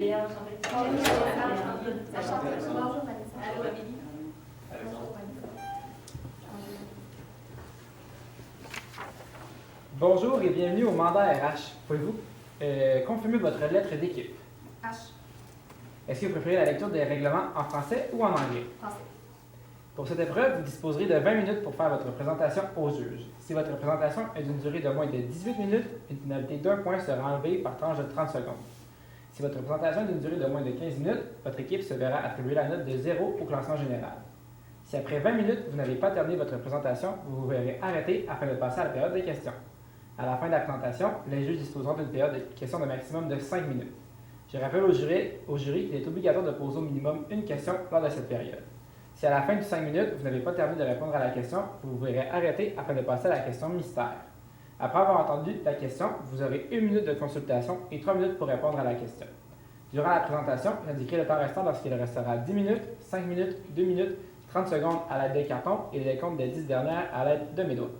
Bonjour Vanessa. Allô Amélie. Bonjour et bienvenue au mandat RH. Pouvez-vous confirmer votre lettre d'équipe? H. Est-ce que vous préférez la lecture des règlements en français ou en anglais? Français. Pour cette épreuve, vous disposerez de 20 minutes pour faire votre présentation au juge. Si votre présentation est d'une durée de moins de 18 minutes, une pénalité d'1 point sera enlevée par tranche de 30 secondes. Si votre présentation est d'une durée de moins de 15 minutes, votre équipe se verra attribuer la note de 0 au classement général. Si après 20 minutes, vous n'avez pas terminé votre présentation, vous vous verrez arrêté afin de passer à la période des questions. À la fin de la présentation, les juges disposeront d'une période de questions de maximum de 5 minutes. Je rappelle au jury qu'il est obligatoire de poser au minimum une question lors de cette période. Si à la fin de 5 minutes, vous n'avez pas terminé de répondre à la question, vous vous verrez arrêté afin de passer à la question mystère. Après avoir entendu la question, vous aurez 1 minute de consultation et 3 minutes pour répondre à la question. Durant la présentation, j'indiquerai le temps restant lorsqu'il restera 10 minutes, 5 minutes, 2 minutes, 30 secondes à l'aide des cartons et les comptes des 10 dernières à l'aide de mes doigts.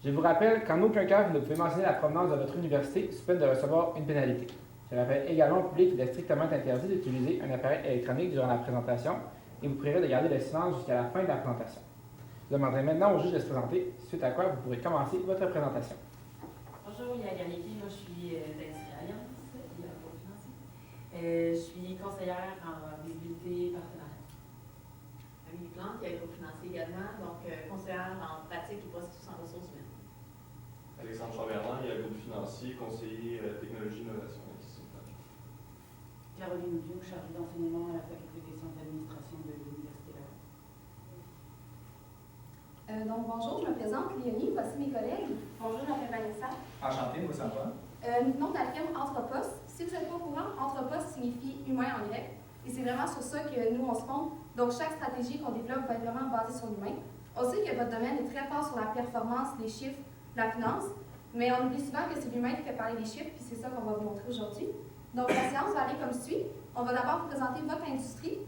Je vous rappelle qu'en aucun cas, vous ne pouvez mentionner la provenance de votre université sous peine de recevoir une pénalité. Je rappelle également au public qu'il est strictement interdit d'utiliser un appareil électronique durant la présentation et vous prierez de garder le silence jusqu'à la fin de la présentation. Je demanderai maintenant au juge de se présenter, suite à quoi vous pourrez commencer votre présentation. Bonjour, il y a Yannick, moi je suis d'Industrie Alliance, il y a pour financier. Je suis conseillère en visibilité partenariat. Amélie Plante, qui est cofinancée également, donc conseillère en pratique et processus en ressources humaines. Alexandre Chamberlain, il y a le groupe financier, conseiller technologie, innovation et acquisition. Caroline Dieu, chargée d'enseignement à la faculté des sciences d'administration de l'Université Laval. Donc bonjour, je me présente, Léonie, voici mes collègues. Bonjour, je m'appelle Vanessa. Enchanté, moi ça va. Nous venons de la firme Anthropos. Si vous n'êtes pas au courant, Anthropos signifie humain en grec. Et c'est vraiment sur ça que nous on se fonde. Donc chaque stratégie qu'on développe va être vraiment basée sur l'humain. On sait que votre domaine est très fort sur la performance, les chiffres, la finance. Mais on oublie souvent que c'est l'humain qui fait parler des chiffres, puis c'est ça qu'on va vous montrer aujourd'hui. Donc la séance va aller comme suit. On va d'abord vous présenter votre industrie.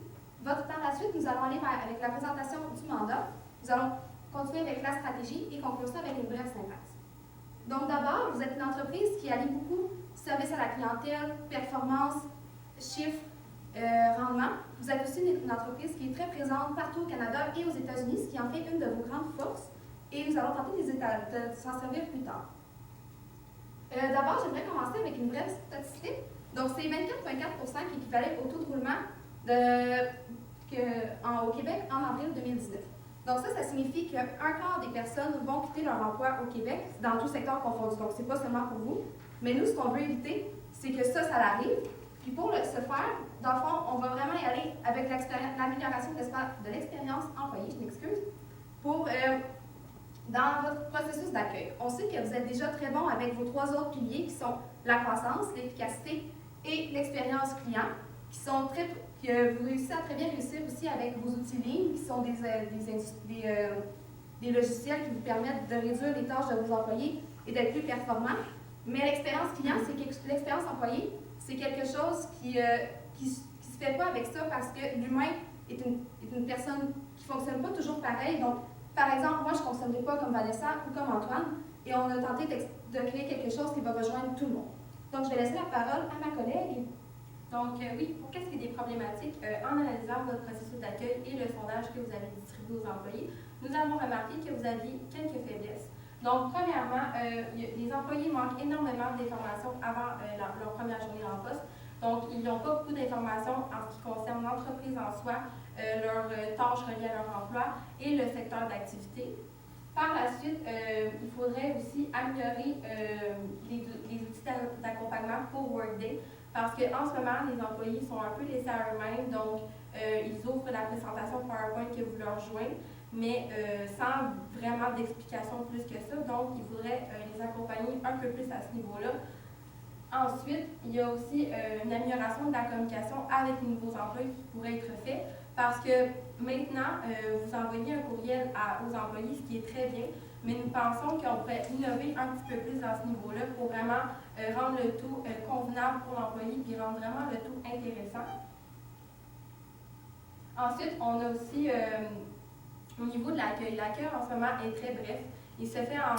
Par la suite, nous allons aller avec la présentation du mandat. Nous allons continuer avec la stratégie et conclure ça avec une brève synthèse. Donc d'abord, vous êtes une entreprise qui allie beaucoup service à la clientèle, performance, chiffres, rendement. Vous êtes aussi une entreprise qui est très présente partout au Canada et aux États-Unis, ce qui en fait une de vos grandes forces. Et nous allons tenter de s'en servir plus tard. D'abord, j'aimerais commencer avec une brève statistique. Donc, c'est 24,4% qui équivalait au taux de roulement au Québec en avril 2019. Donc ça signifie qu'un quart des personnes vont quitter leur emploi au Québec, dans tout secteur confondu. Donc, c'est pas seulement pour vous. Mais nous, ce qu'on veut éviter, c'est que ça arrive. Puis pour ce faire, dans le fond, on va vraiment y aller avec l'amélioration de l'expérience employée, je m'excuse, pour dans votre processus d'accueil. On sait que vous êtes déjà très bon avec vos 3 autres piliers qui sont la croissance, l'efficacité et l'expérience client, que vous réussissez à très bien réussir aussi avec vos outils lignes, qui sont des logiciels qui vous permettent de réduire les tâches de vos employés et d'être plus performants. Mais l'expérience client, l'expérience employée, c'est quelque chose qui se fait pas avec ça parce que l'humain est une personne qui ne fonctionne pas toujours pareil. Donc, par exemple, moi, je ne fonctionnerai pas comme Vanessa ou comme Antoine, et on a tenté de créer quelque chose qui va rejoindre tout le monde. Donc, je vais laisser la parole à ma collègue. Donc, oui, pour qu'est-ce qui est des problématiques, en analysant votre processus d'accueil et le sondage que vous avez distribué aux employés, nous avons remarqué que vous aviez quelques faiblesses. Donc, premièrement, les employés manquent énormément d'informations avant leur première journée en poste. Donc, ils n'ont pas beaucoup d'informations en ce qui concerne l'entreprise en soi, leurs tâches reliées à leur emploi et le secteur d'activité. Par la suite, il faudrait aussi améliorer les outils d'accompagnement pour Workday parce qu'en ce moment, les employés sont un peu laissés à eux-mêmes, donc ils ouvrent la présentation PowerPoint que vous leur joignez, mais sans vraiment d'explication plus que ça, donc il faudrait les accompagner un peu plus à ce niveau-là. Ensuite, il y a aussi une amélioration de la communication avec les nouveaux employés qui pourrait être fait parce que maintenant, vous envoyez un courriel aux employés, ce qui est très bien, mais nous pensons qu'on pourrait innover un petit peu plus dans ce niveau-là pour vraiment rendre le tout convenable pour l'employé et rendre vraiment le tout intéressant. Ensuite, on a aussi au niveau de l'accueil. L'accueil en ce moment est très bref. Il se fait en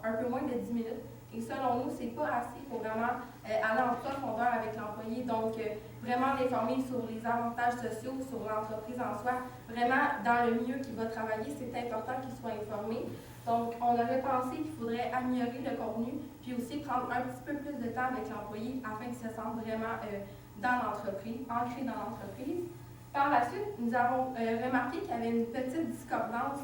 un peu moins de 10 minutes. Et selon nous, c'est pas assez pour vraiment aller en profondeur avec l'employé. Donc, vraiment l'informer sur les avantages sociaux, sur l'entreprise en soi. Vraiment, dans le milieu qu'il va travailler, c'est important qu'il soit informé. Donc, on aurait pensé qu'il faudrait améliorer le contenu, puis aussi prendre un petit peu plus de temps avec l'employé afin qu'il se sente vraiment dans l'entreprise, ancré dans l'entreprise. Par la suite, nous avons remarqué qu'il y avait une petite discordance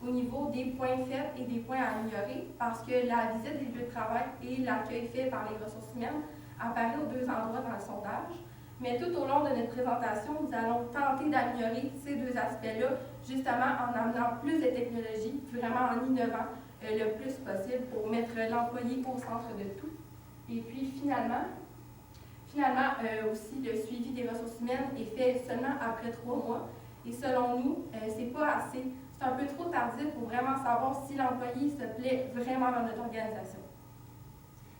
au niveau des points faibles et des points à améliorer parce que la visite des lieux de travail et l'accueil fait par les ressources humaines apparaît aux deux endroits dans le sondage. Mais tout au long de notre présentation, nous allons tenter d'améliorer ces deux aspects-là, justement en amenant plus de technologies, vraiment en innovant le plus possible pour mettre l'employé au centre de tout. Et puis finalement, aussi, le suivi des ressources humaines est fait seulement après 3 mois. Et selon nous, c'est pas assez. C'est un peu trop tardif pour vraiment savoir si l'employé se plaît vraiment dans notre organisation.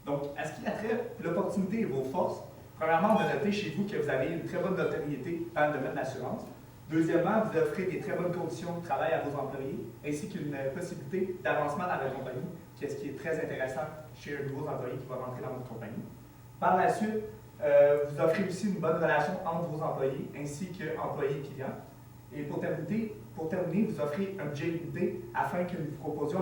Donc, à ce qui a trait l'opportunité et vos forces, premièrement, on a noté chez vous que vous avez une très bonne notoriété dans le domaine de l'assurance. Deuxièmement, vous offrez des très bonnes conditions de travail à vos employés, ainsi qu'une possibilité d'avancement dans la compagnie, ce qui est très intéressant chez un nouveau employé qui va rentrer dans votre compagnie. Par la suite, vous offrez aussi une bonne relation entre vos employés, ainsi qu'employés et clients. Et pour terminer, vous offrez un budget limité afin que nous vous proposions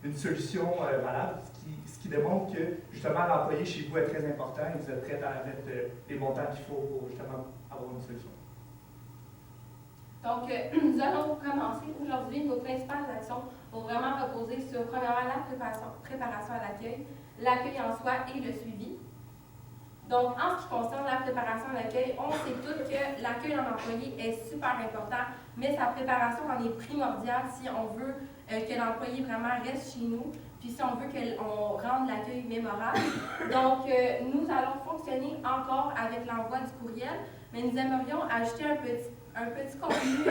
une solution valable, ce qui démontre que justement l'employé chez vous est très important et vous êtes prêt à mettre les montants qu'il faut pour justement avoir une solution. Donc, nous allons commencer aujourd'hui. Nos principales actions vont vraiment reposer sur, premièrement, la préparation à l'accueil en soi et le suivi. Donc, en ce qui concerne la préparation à l'accueil, on sait tous que l'accueil d'un employé est super important, mais sa préparation en est primordiale si on veut que l'employé vraiment reste chez nous, puis si on veut qu'on rende l'accueil mémorable. Donc, nous allons fonctionner encore avec l'envoi du courriel, mais nous aimerions ajouter un petit contenu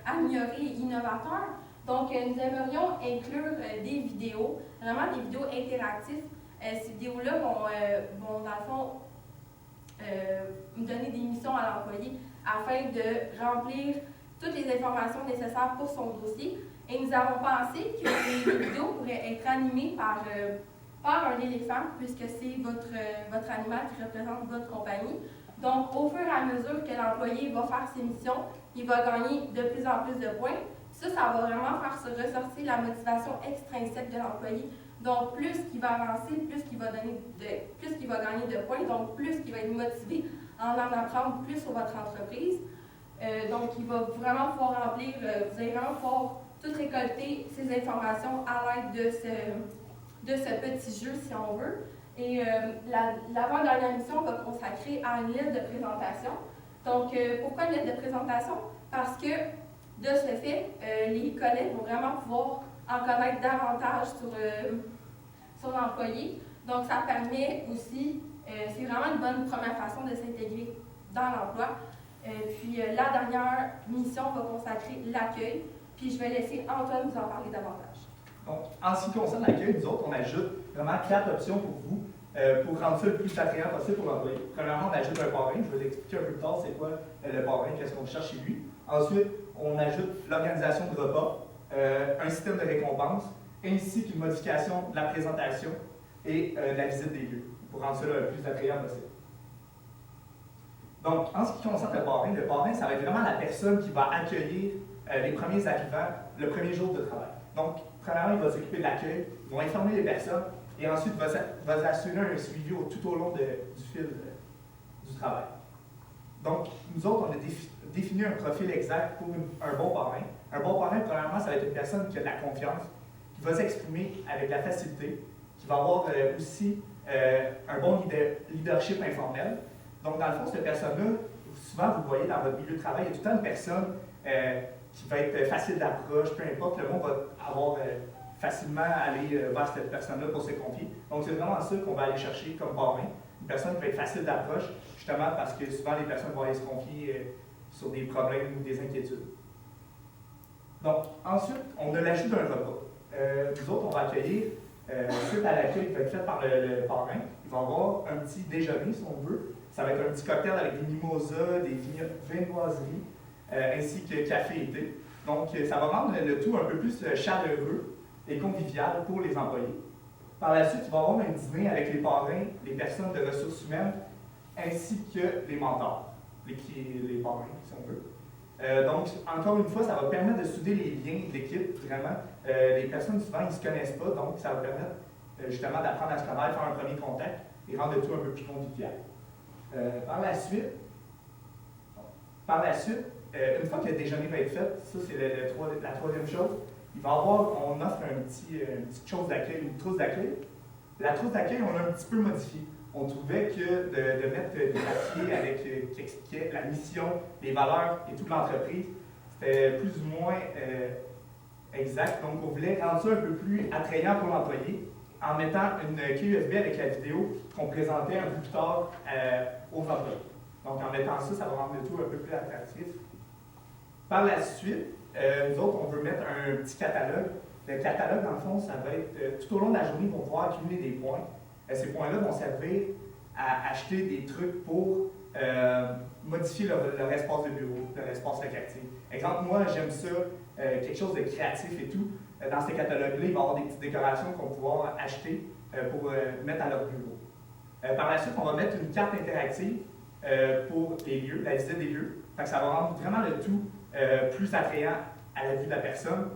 amélioré et innovateur. Donc, nous aimerions inclure des vidéos, vraiment des vidéos interactives. Ces vidéos-là vont, dans le fond, donner des missions à l'employé afin de remplir toutes les informations nécessaires pour son dossier. Et nous avons pensé que les vidéos pourraient être animées par un éléphant, puisque c'est votre animal qui représente votre compagnie. Donc, au fur et à mesure que l'employé va faire ses missions, il va gagner de plus en plus de points. Ça va vraiment faire se ressortir la motivation extrinsèque de l'employé. Donc, plus il va avancer, plus il va gagner de points, donc plus il va être motivé à en apprendre plus sur votre entreprise. Donc, il va vraiment pouvoir remplir, vous allez vraiment pouvoir tout récolter ces informations à l'aide de ce petit jeu, si on veut. Et l'avant-dernière mission va consacrer à une lettre de présentation. Donc, pourquoi une lettre de présentation? Parce que, de ce fait, les collègues vont vraiment pouvoir en connaître davantage sur l'employé. Donc, ça permet aussi, c'est vraiment une bonne première façon de s'intégrer dans l'emploi. Puis, la dernière mission va consacrer l'accueil. Puis, je vais laisser Antoine vous en parler davantage. Donc, en ce qui concerne l'accueil, nous autres, on ajoute vraiment 4 options pour vous, pour rendre ça le plus attrayant possible pour l'employé. Premièrement, on ajoute un parrain. Je vais l'expliquer un peu plus tard, c'est quoi le parrain, qu'est-ce qu'on cherche chez lui. Ensuite, on ajoute l'organisation de repas, un système de récompense, ainsi qu'une modification de la présentation et de la visite des lieux, pour rendre ça le plus attrayant possible. Donc, en ce qui concerne le parrain, ça va être vraiment la personne qui va accueillir les premiers arrivants le premier jour de travail. Donc, premièrement, il va s'occuper de l'accueil, il va informer les personnes et ensuite va assurer un suivi tout au long du fil du travail. Donc, nous autres, on a défini un profil exact pour un bon parrain. Un bon parrain, premièrement, ça va être une personne qui a de la confiance, qui va s'exprimer avec la facilité, qui va avoir aussi un bon leadership informel. Donc, dans le fond, cette personne-là, souvent, vous voyez dans votre milieu de travail, il y a tout le temps une personne qui va être facile d'approche, peu importe, le monde va avoir facilement aller vers cette personne-là pour se confier. Donc, c'est vraiment ça qu'on va aller chercher comme parrain. Une personne qui va être facile d'approche, justement parce que souvent, les personnes vont aller se confier sur des problèmes ou des inquiétudes. Donc, ensuite, on a l'ajout d'un repas. Nous autres, on va accueillir, suite à l'accueil qui va être fait par le parrain, il va y avoir un petit déjeuner, si on veut. Ça va être un petit cocktail avec des mimosas, des viennoiseries, ainsi que café et thé. Donc, ça va rendre le tout un peu plus chaleureux et convivial pour les employés. Par la suite, il va y avoir un dîner avec les parrains, les personnes de ressources humaines, ainsi que les mentors, les parrains, si on veut. Donc, encore une fois, ça va permettre de souder les liens d'équipe, vraiment. Les personnes, souvent, ils ne se connaissent pas, donc ça va permettre justement d'apprendre à se connaître, faire un premier contact et rendre le tout un peu plus convivial. Par la suite, une fois que le déjeuner va être fait, ça c'est la troisième chose, on offre une petite chose d'accueil, une trousse d'accueil. La trousse d'accueil, on l'a un petit peu modifiée. On trouvait que de mettre des papiers qui expliquaient la mission, les valeurs et toute l'entreprise, c'était plus ou moins exact. Donc, on voulait rendre ça un peu plus attrayant pour l'employé en mettant une clé USB avec la vidéo qu'on présentait un peu plus tard aux employés. Donc, en mettant ça, ça va rendre le tout un peu plus attractif. Par la suite, nous autres, on veut mettre un petit catalogue. Le catalogue, dans le fond, ça va être tout au long de la journée, ils vont pouvoir accumuler des points. Ces points-là vont servir à acheter des trucs pour modifier leur espace de bureau, leur espace récréatif. Exemple, moi, j'aime ça, quelque chose de créatif et tout. Dans ces catalogues-là, il va y avoir des petites décorations qu'on va pouvoir acheter pour mettre à leur bureau. Par la suite, on va mettre une carte interactive pour les lieux, la visite des lieux. Fait que ça va rendre vraiment le tout plus attrayant à la vue de la personne.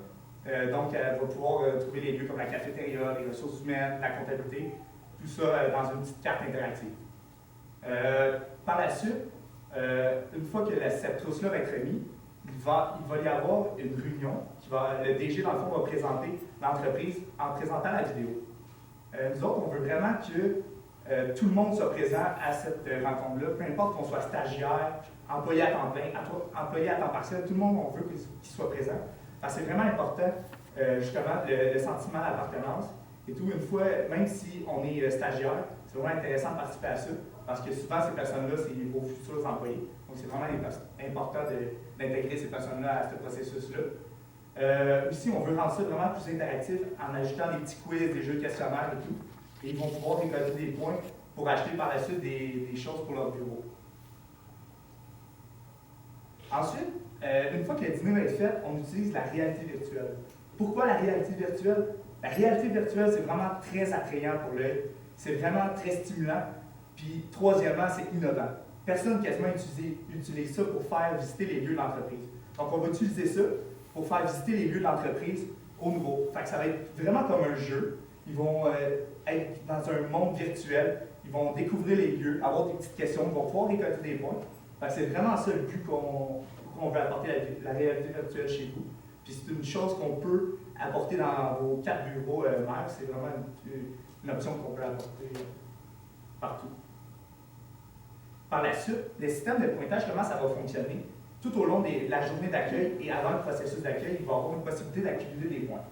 Donc, elle va pouvoir trouver les lieux comme la cafétéria, les ressources humaines, la comptabilité, tout ça dans une petite carte interactive. Par la suite, une fois que cette trousse-là va être remise, il va y avoir une réunion le DG, dans le fond, va présenter l'entreprise en présentant la vidéo. Nous autres, on veut vraiment que tout le monde soit présent à cette rencontre-là, peu importe qu'on soit stagiaire, employé à temps plein, employé à temps partiel, tout le monde, on veut qu'il soit présent. Parce que c'est vraiment important, justement, le sentiment d'appartenance. Et tout, une fois, même si on est stagiaire, c'est vraiment intéressant de participer à ça, parce que souvent, ces personnes-là, c'est vos futurs employés. Donc, c'est vraiment important d'intégrer ces personnes-là à ce processus-là. Aussi, on veut rendre ça vraiment plus interactif en ajoutant des petits quiz, des jeux de questionnaires et tout. Et ils vont pouvoir récolter des points pour acheter par la suite des choses pour leur bureau. Ensuite, une fois que le dîner va être fait, on utilise la réalité virtuelle. Pourquoi la réalité virtuelle? La réalité virtuelle, c'est vraiment très attrayant pour l'œil. C'est vraiment très stimulant. Puis, troisièmement, c'est innovant. Personne quasiment utilise ça pour faire visiter les lieux de l'entreprise. Donc, on va utiliser ça pour faire visiter les lieux de l'entreprise au nouveau. Fait que ça va être vraiment comme un jeu. Ils vont être dans un monde virtuel. Ils vont découvrir les lieux, avoir des petites questions, ils vont pouvoir récolter des points. Fait que c'est vraiment ça le but qu'on veut apporter la réalité virtuelle chez vous. Puis c'est une chose qu'on peut apporter dans vos 4 bureaux mères. C'est vraiment une option qu'on peut apporter partout. Par la suite, le système de pointage, comment ça va fonctionner? Tout au long de la journée d'accueil et avant le processus d'accueil, il va y avoir une possibilité d'accumuler des points.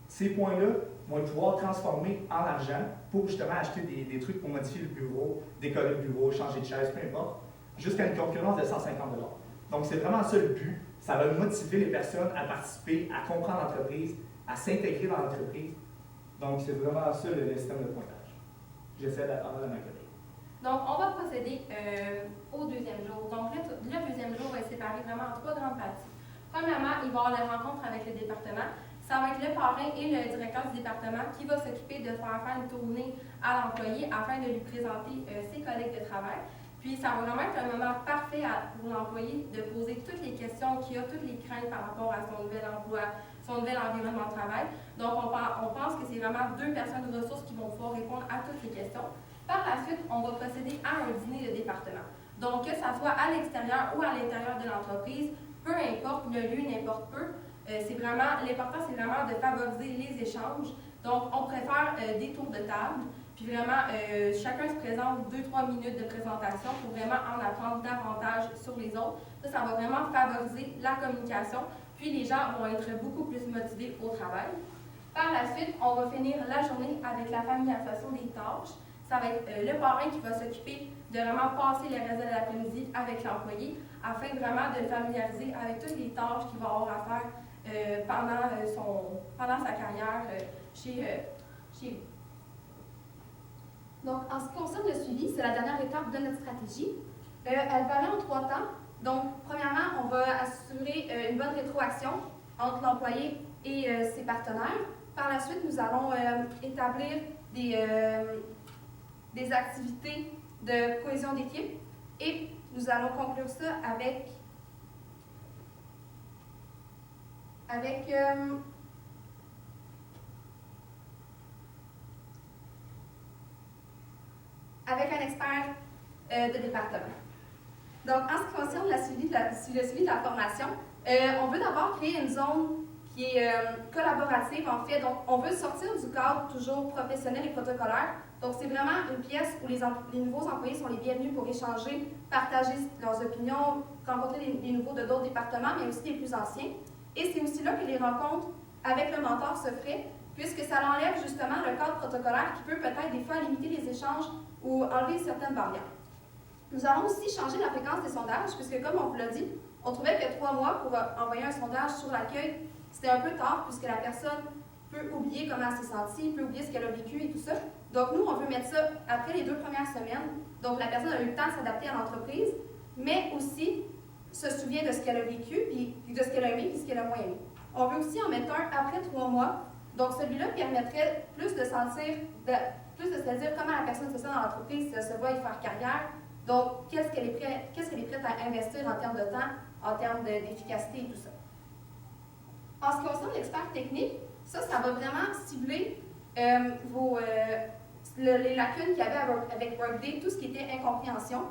Ces points-là vont pouvoir transformer en argent pour justement acheter des trucs pour modifier le bureau, décorer le bureau, changer de chaise, peu importe, jusqu'à une concurrence de 150 $. Donc, c'est vraiment ça le but. Ça va motiver les personnes à participer, à comprendre l'entreprise, à s'intégrer dans l'entreprise. Donc, c'est vraiment ça le système de pointage. J'essaie d'attendre à ma collègue. Donc, on va procéder au deuxième jour. Donc, le deuxième jour va être séparé vraiment en 3 grandes parties. Premièrement, il va y avoir la rencontre avec le département. Ça va être le parrain et le directeur du département qui va s'occuper de faire une tournée à l'employé afin de lui présenter ses collègues de travail. Puis, ça va vraiment être un moment parfait pour l'employé de poser toutes les questions qu'il a, toutes les craintes par rapport à son nouvel emploi, son nouvel environnement de travail. Donc, on pense que c'est vraiment 2 personnes de ressources qui vont pouvoir répondre à toutes les questions. Par la suite, on va procéder à un dîner de département. Donc, que ça soit à l'extérieur ou à l'intérieur de l'entreprise, peu importe, le lieu n'importe peu. L'important, c'est vraiment de favoriser les échanges. Donc, on préfère des tours de table. Puis vraiment, chacun se présente 2-3 minutes de présentation pour vraiment en apprendre davantage sur les autres. Ça va vraiment favoriser la communication. Puis les gens vont être beaucoup plus motivés au travail. Par la suite, on va finir la journée avec la familiarisation des tâches. Ça va être le parrain qui va s'occuper de vraiment passer le reste de l'après-midi avec l'employé afin vraiment de le familiariser avec toutes les tâches qu'il va avoir à faire pendant sa carrière chez lui. Donc, en ce qui concerne le suivi, c'est la dernière étape de notre stratégie. Elle varie en 3 temps. Donc, premièrement, on va assurer une bonne rétroaction entre l'employé et ses partenaires. Par la suite, nous allons établir des activités de cohésion d'équipe. Et nous allons conclure ça avec un expert de département. Donc, en ce qui concerne le suivi de la formation, on veut d'abord créer une zone qui est collaborative, en fait. Donc, on veut sortir du cadre toujours professionnel et protocolaire. Donc, c'est vraiment une pièce où les nouveaux employés sont les bienvenus pour échanger, partager leurs opinions, rencontrer les nouveaux de d'autres départements, mais aussi les plus anciens. Et c'est aussi là que les rencontres avec le mentor se feraient, puisque ça enlève justement le cadre protocolaire qui peut peut-être des fois limiter les échanges ou enlever certaines barrières. Nous allons aussi changer la fréquence des sondages, puisque comme on vous l'a dit, on trouvait que 3 mois pour envoyer un sondage sur l'accueil, c'était un peu tard, puisque la personne peut oublier comment elle s'est sentie, peut oublier ce qu'elle a vécu et tout ça. Donc nous, on veut mettre ça après les 2 premières semaines. Donc la personne a eu le temps de s'adapter à l'entreprise, mais aussi se souvient de ce qu'elle a vécu, puis de ce qu'elle a aimé, puis ce qu'elle a moins aimé. On veut aussi en mettre un après 3 mois. Donc celui-là permettrait plus de se dire comment la personne se sent dans l'entreprise, si elle se voit y faire carrière. Donc, qu'est-ce qu'elle est prête à investir en termes de temps, en termes d'efficacité et tout ça. En ce qui concerne l'expert technique, ça va vraiment cibler les lacunes qu'il y avait avec Workday, tout ce qui était incompréhension.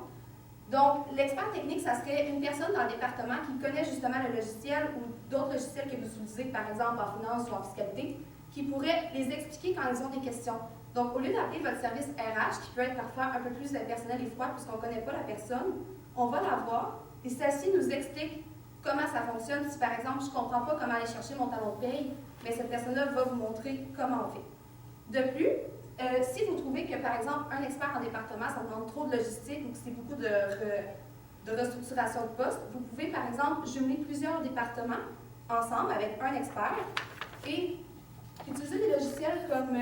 Donc, l'expert technique, ça serait une personne dans le département qui connaît justement le logiciel ou d'autres logiciels que vous utilisez, par exemple en finance ou en fiscalité, qui pourrait les expliquer quand ils ont des questions. Donc, au lieu d'appeler votre service RH, qui peut être parfois un peu plus impersonnel et froid puisqu'on ne connaît pas la personne, on va la voir et celle-ci nous explique comment ça fonctionne. Si par exemple, je ne comprends pas comment aller chercher mon talon de paye, mais cette personne-là va vous montrer comment on fait. De plus, si vous trouvez que par exemple, un expert en département, ça demande trop de logistique ou que c'est beaucoup de restructuration de poste, vous pouvez par exemple jumeler plusieurs départements ensemble avec un expert et utiliser des logiciels comme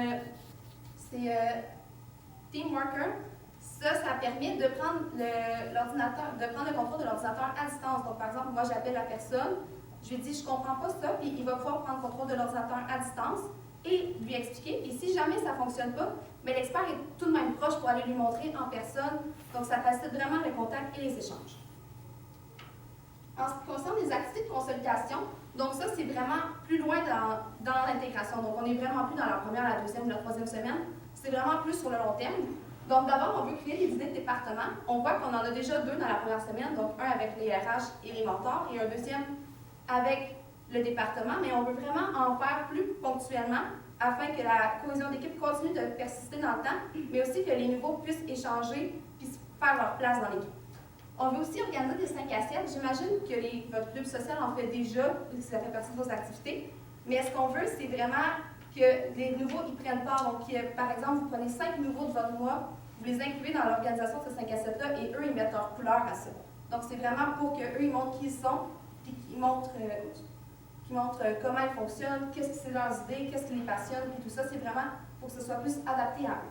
Teamworker. Ça permet de prendre le contrôle de l'ordinateur à distance. Donc, par exemple, moi, j'appelle la personne, je lui dis, je ne comprends pas ça, puis il va pouvoir prendre le contrôle de l'ordinateur à distance et lui expliquer. Et si jamais ça ne fonctionne pas, mais l'expert est tout de même proche pour aller lui montrer en personne. Donc, ça facilite vraiment le contact et les échanges. En ce qui concerne les activités de consolidation, donc ça, c'est vraiment plus loin dans l'intégration. Donc, on n'est vraiment plus dans la première, la deuxième ou la troisième semaine. C'est vraiment plus sur le long terme. Donc, d'abord, on veut créer des idées de département. On voit qu'on en a déjà 2 dans la première semaine, donc un avec les RH et les mentors, et un deuxième avec le département, mais on veut vraiment en faire plus ponctuellement afin que la cohésion d'équipe continue de persister dans le temps, mais aussi que les nouveaux puissent échanger et faire leur place dans l'équipe. On veut aussi organiser des 5 à 7. J'imagine que votre club social en fait déjà, ça fait partie de vos activités, mais ce qu'on veut, c'est vraiment que les nouveaux y prennent part. Donc, par exemple, vous prenez 5 nouveaux de votre mois, vous les incluez dans l'organisation de ces 5 à 7-là et eux, ils mettent leur couleur à ça. Donc, c'est vraiment pour qu'eux, ils montrent qui ils sont, puis qu'ils montrent comment ils fonctionnent, qu'est-ce que c'est leurs idées, qu'est-ce qui les passionne, puis tout ça, c'est vraiment pour que ce soit plus adapté à eux.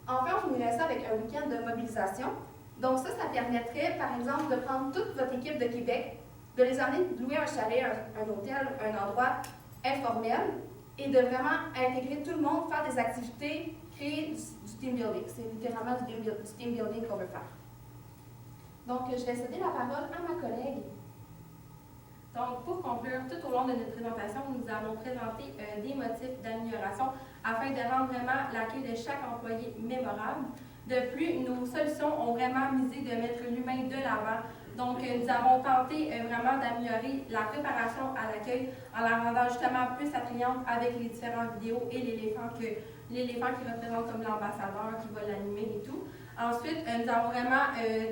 Enfin, on finirait ça avec un week-end de mobilisation. Donc, ça permettrait, par exemple, de prendre toute votre équipe de Québec, de les amener louer un chalet, un hôtel, un endroit informel, et de vraiment intégrer tout le monde, faire des activités, créer du team building. C'est littéralement du team building qu'on veut faire. Donc, je vais céder la parole à ma collègue. Donc, pour conclure, tout au long de notre présentation, nous allons présenter des motifs d'amélioration afin de rendre vraiment l'accueil de chaque employé mémorable. De plus, nos solutions ont vraiment misé de mettre l'humain de l'avant. Donc, nous avons tenté vraiment d'améliorer la préparation à l'accueil en la rendant justement plus attrayante avec les différentes vidéos et l'éléphant qui représente comme l'ambassadeur qui va l'animer et tout. Ensuite, nous avons vraiment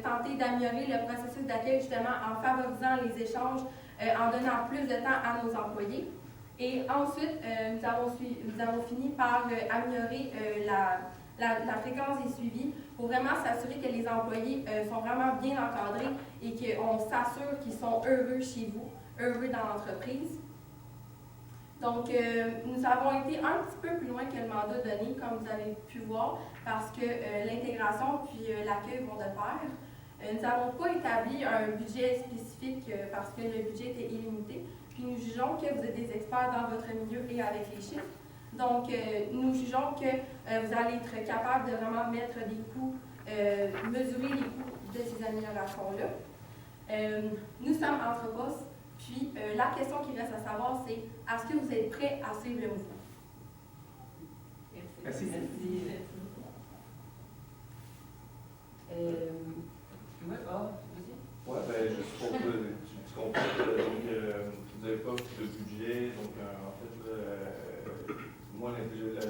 tenté d'améliorer le processus d'accueil justement en favorisant les échanges, en donnant plus de temps à nos employés. Et ensuite, nous avons fini par améliorer la fréquence des suivis pour vraiment s'assurer que les employés sont vraiment bien encadrés et qu'on s'assure qu'ils sont heureux chez vous, heureux dans l'entreprise. Donc, nous avons été un petit peu plus loin que le mandat donné, comme vous avez pu voir, parce que l'intégration puis l'accueil vont de pair. Nous n'avons pas établi un budget spécifique parce que le budget était illimité. Puis nous jugeons que vous êtes des experts dans votre milieu et avec les chiffres. Donc, nous jugeons que vous allez être capable de vraiment mettre des coûts, mesurer les coûts de ces améliorations-là. Nous sommes Anthropos, puis la question qui reste à savoir, c'est est-ce que vous êtes prêts à suivre le mouvement? Merci. Moi, vas-y. Ouais, ben, juste pour tu comprends que vous n'avez pas de budget, donc en fait, moi,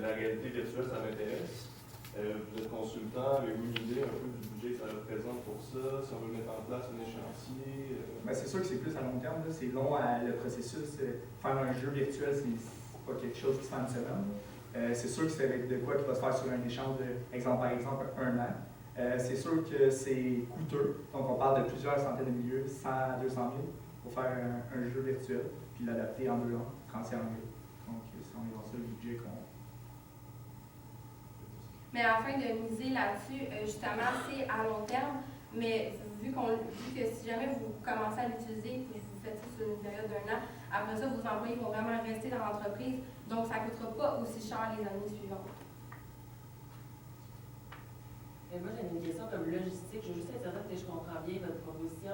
la réalité virtuelle, ça m'intéresse. Vous êtes consultant, avez-vous une idée un peu du budget que ça représente pour ça, si on veut mettre en place un échéancier? Ben, c'est sûr que c'est plus à long terme, là. C'est long le processus. Faire un jeu virtuel, c'est pas quelque chose qui se fait en une semaine. C'est sûr que c'est avec de quoi qui va se faire sur un échange de, exemple par exemple, 1 an. C'est sûr que c'est coûteux, donc on parle de plusieurs centaines de milliers, 100 à 200 000 pour faire un jeu virtuel, puis l'adapter en 2 ans, quand c'est en anglais. Donc si on est dans ça, le budget qu'on... Mais afin de miser là-dessus, justement, c'est à long terme, mais vu que si jamais vous commencez à l'utiliser, puis vous faites ça sur une période d'1 an, après ça, vos employés vont vraiment rester dans l'entreprise, donc ça ne coûtera pas aussi cher les années suivantes. Moi, j'avais une question comme logistique. Je veux juste être certaine que je comprends bien votre proposition.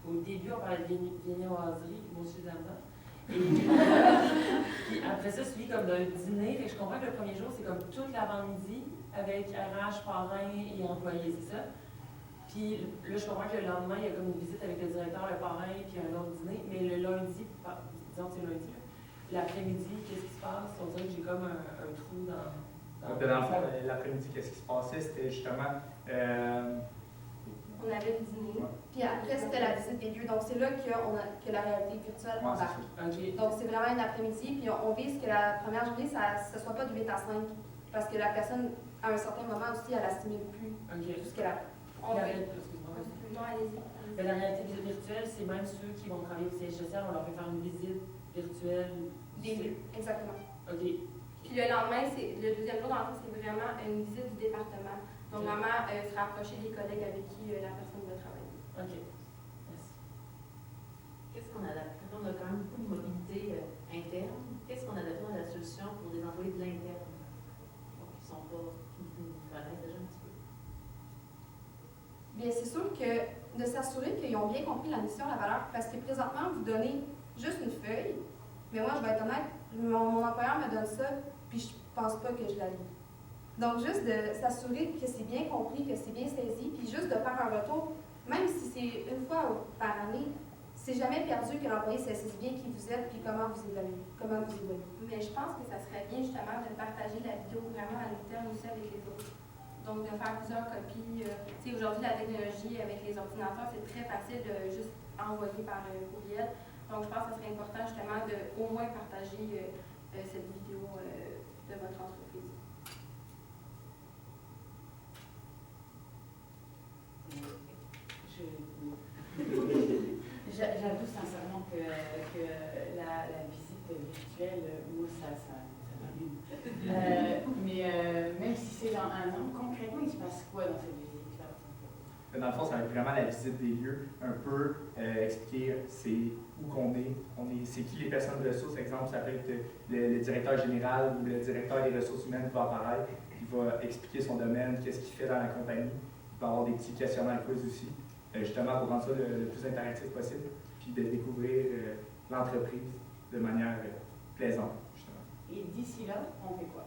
Au début, on parlait de viennoiserie, moi aussi, j'aime ça. Et puis après ça, suivi comme d'un dîner. Fait que je comprends que le premier jour, c'est comme toute l'avant-midi avec RH, parrain et employé, c'est ça? Puis là, je comprends que le lendemain, il y a comme une visite avec le directeur, le parrain, puis un autre dîner. Mais le lundi, disons que c'est lundi, l'après-midi, qu'est-ce qui se passe? On dirait que j'ai comme un trou dans Dans le fond, l'après-midi, qu'est-ce qui se passait? C'était justement... On avait le dîner, Ouais. Puis après, c'était la visite des lieux. Donc, c'est là que la réalité virtuelle Ouais, c'est embarque. OK. Donc, c'est vraiment un après-midi. Puis, on vise que la première journée, ça ne soit pas de 8 à 5. Parce que la personne, à un certain moment aussi, elle assimile plus OK. tout ce qu'elle a. On La veut. réalité- excuse-moi. Non, allez-y. Mais la réalité virtuelle, c'est même ceux qui vont travailler au siège social, on leur fait faire une visite virtuelle. Des lieux, exactement. OK. Puis le lendemain, le deuxième jour, dans le fond, c'est vraiment une visite du département. Donc, vraiment, se rapprocher des collègues avec qui la personne va travailler. OK. Merci. Qu'est-ce qu'on adapte? On a quand même beaucoup de mobilité interne. Qu'est-ce qu'on adapte à la solution pour des employés de l'interne? Donc, qui sont pas, qui nous connaissent déjà un petit peu. Bien, c'est sûr que de s'assurer qu'ils ont bien compris la mission, la valeur, parce que présentement, vous donnez juste une feuille, mais moi, je vais être honnête, mon employeur me donne ça, puis je pense pas que je la lis. Donc, juste de s'assurer que c'est bien compris, que c'est bien saisi, puis juste de faire un retour, même si c'est une fois par année, c'est jamais perdu que l'employé saisisse bien qui vous êtes, puis comment vous évoluez. Mais je pense que ça serait bien, justement, de partager la vidéo vraiment à l'interne aussi avec les autres. Donc, de faire plusieurs copies. Tu sais, aujourd'hui, la technologie avec les ordinateurs, c'est très facile de juste envoyer par courriel. Donc, je pense que ce serait important, justement, de au moins partager cette vidéo de votre entreprise. J'avoue sincèrement que la visite virtuelle, moi, ça m'allume. Mais même si c'est dans 1 an, concrètement, il se passe quoi dans cette visite-là? Dans le fond, ça va être vraiment la visite des lieux, un peu expliquer c'est où qu'on est, c'est qui les personnes de ressources. Exemple, ça peut être le directeur général ou le directeur des ressources humaines qui va apparaître, qui va expliquer son domaine, qu'est-ce qu'il fait dans la compagnie. Il va y avoir des petits questionnaires quiz aussi, justement pour rendre ça le plus interactif possible, puis de découvrir l'entreprise de manière plaisante, justement. Et d'ici là, on fait quoi?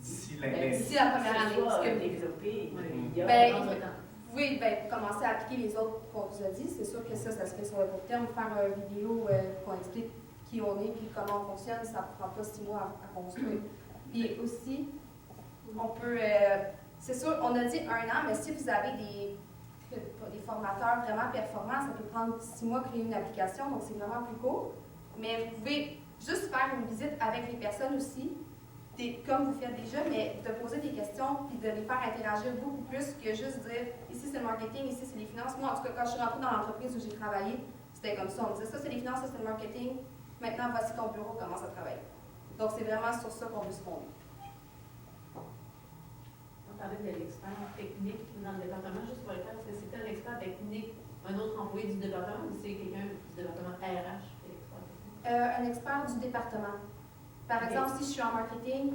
D'ici D'ici la première année, Soit parce que- développer, il y a Ben, entre-temps. Oui, bien, commencer à appliquer les autres qu'on vous a dit. C'est sûr que ça se fait sur le court terme. Faire une vidéo qu'on explique qui on est puis comment on fonctionne, ça ne prend pas 6 mois à construire. Puis aussi, on peut, c'est sûr, on a dit 1 an, mais si vous avez des formateurs vraiment performants, ça peut prendre 6 mois créer une application, donc c'est vraiment plus court. Mais vous pouvez juste faire une visite avec les personnes aussi, comme vous faites déjà, mais de poser des questions puis de les faire interagir beaucoup plus que juste dire ici c'est le marketing, ici c'est les finances. Moi, en tout cas, quand je suis rentrée dans l'entreprise où j'ai travaillé, c'était comme ça. On me disait ça c'est les finances, ça c'est le marketing. Maintenant, voici ton bureau, commence à travailler. Donc, c'est vraiment sur ça qu'on veut se fonder. On parlait de l'expert technique dans le département, juste pour le faire, est-ce que c'était un expert technique, un autre employé du département ou c'est quelqu'un du département RH qui est l'expert technique? Un expert du département. Par exemple, si je suis en marketing,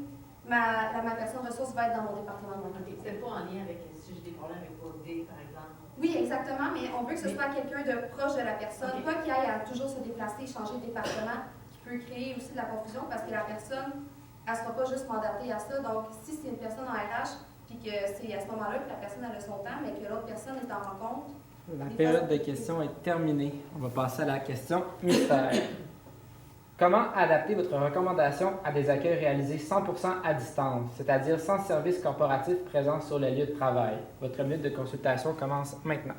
ma personne ressource va être dans mon département de marketing. C'est pas en lien avec si j'ai des problèmes avec Workday, par exemple. Oui, exactement, mais on veut que ce soit quelqu'un de proche de la personne, Ok. pas qu'il aille à toujours se déplacer, changer de département, qui peut créer aussi de la confusion parce que la personne, elle ne sera pas juste mandatée à ça. Donc, si c'est une personne en RH, puis que c'est à ce moment-là que la personne a son temps, mais que l'autre personne est en rencontre. La période de questions est terminée. On va passer à la question mystère. Comment adapter votre recommandation à des accueils réalisés 100% à distance, c'est-à-dire sans service corporatif présent sur le lieu de travail? Votre minute de consultation commence maintenant.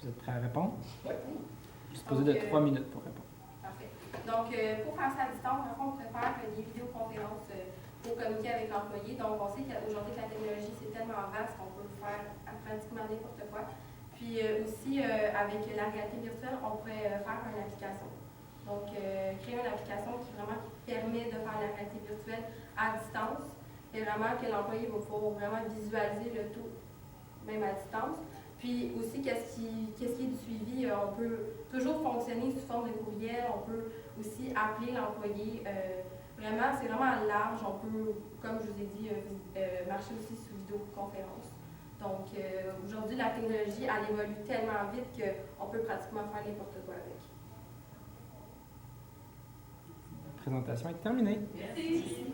Vous êtes prêts à répondre? Oui. Disposez de 3 minutes pour répondre. Parfait. Donc, pour faire ça à distance, en fait, on préfère des vidéoconférences pour communiquer avec l'employé. Donc, on sait qu'aujourd'hui, la technologie, c'est tellement vaste qu'on peut faire pratiquement n'importe quoi. Puis aussi, avec la réalité virtuelle, on pourrait faire une application. Donc, créer une application qui permet de faire la réalité virtuelle à distance et vraiment que l'employé va pouvoir vraiment visualiser le tout, même à distance. Puis aussi, qu'est-ce qui est du suivi? On peut toujours fonctionner sous forme de courriel, on peut aussi appeler l'employé. Vraiment, c'est vraiment large. On peut, comme je vous ai dit, marcher aussi sous vidéoconférence. Donc, aujourd'hui, la technologie, elle évolue tellement vite qu'on peut pratiquement faire n'importe quoi avec. La présentation est terminée. Merci.